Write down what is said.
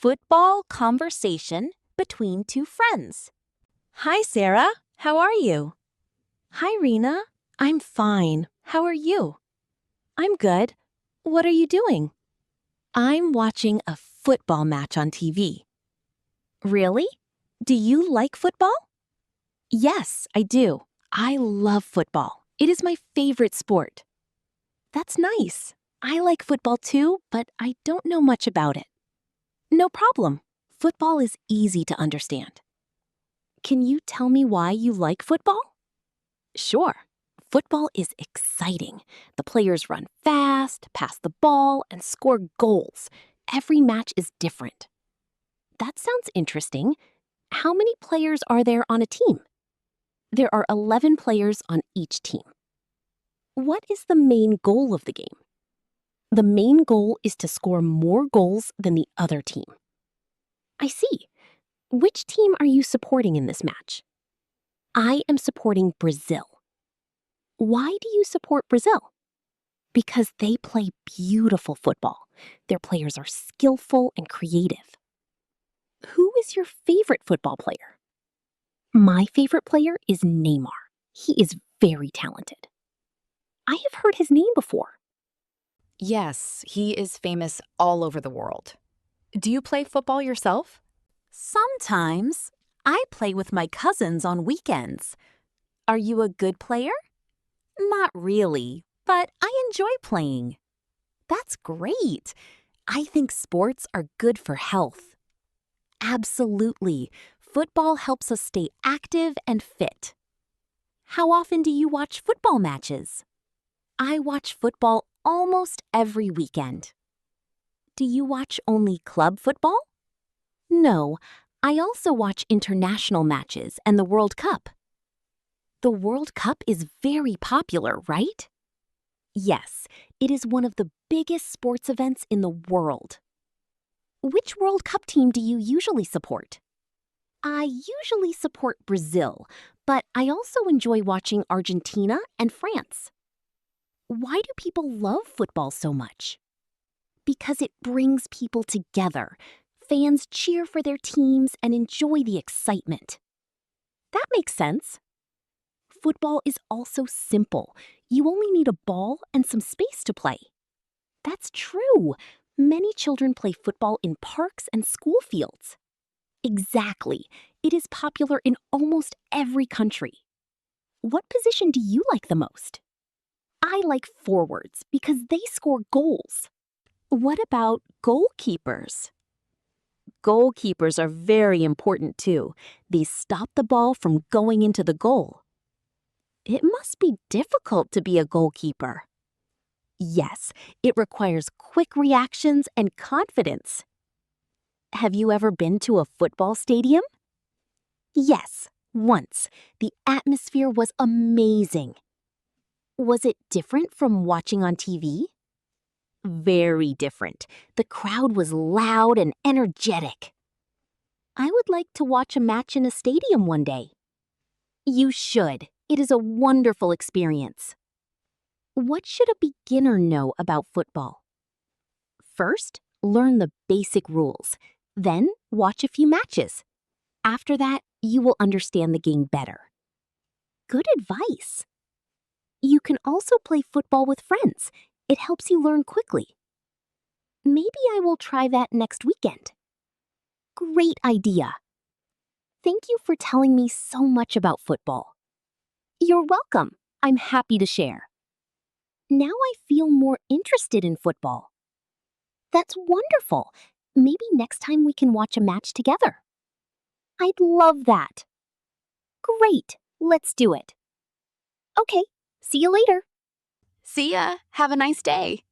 football conversation between two friends. Hi, Sarah. How are you? Hi, Rina. I'm fine. How are you? I'm good. What are you doing? I'm watching a football match on TV. Really? Do you like football? Yes, I do. I love football. It is my favorite sport. That's nice. I like football too, but I don't know much about it. No problem. Football is easy to understand. Can you tell me why you like football? Sure. Football is exciting. The players run fast, pass the ball, and score goals. Every match is different. That sounds interesting. How many players are there on a team? There are 11 players on each team. What is the main goal of the game? The main goal is to score more goals than the other team. I see. Which team are you supporting in this match? I am supporting Brazil. Why do you support Brazil? Because they play beautiful football. Their players are skillful and creative. Who is your favorite football player? My favorite player is Neymar. He is very talented. I have heard his name before. Yes, he is famous all over the world. Do you play football yourself? Sometimes. I play with my cousins on weekends. Are you a good player? Not really, but I enjoy playing. That's great. I think sports are good for health. Absolutely. Football helps us stay active and fit. How often do you watch football matches? I watch football almost every weekend. Do you watch only club football? No, I also watch international matches and the World Cup. The World Cup is very popular, right? Yes, it is one of the biggest sports events in the world. Which World Cup team do you usually support? I usually support Brazil, but I also enjoy watching Argentina and France. Why do people love football so much? Because it brings people together. Fans cheer for their teams and enjoy the excitement. That makes sense. Football is also simple. You only need a ball and some space to play. That's true. Many children play football in parks and school fields. Exactly. It is popular in almost every country. What position do you like the most? I like forwards because they score goals. What about goalkeepers? Goalkeepers are very important too. They stop the ball from going into the goal. It must be difficult to be a goalkeeper. Yes, it requires quick reactions and confidence. Have you ever been to a football stadium? Yes, once. The atmosphere was amazing. Was it different from watching on TV? Very different. The crowd was loud and energetic. I would like to watch a match in a stadium one day. You should. It is a wonderful experience. What should a beginner know about football? First, learn the basic rules. Then, watch a few matches. After that, you will understand the game better. Good advice. You can also play football with friends. It helps you learn quickly. Maybe I will try that next weekend. Great idea. Thank you for telling me so much about football. You're welcome. I'm happy to share. Now I feel more interested in football. That's wonderful. Maybe next time we can watch a match together. I'd love that. Great. Let's do it. Okay. See you later. See ya. Have a nice day.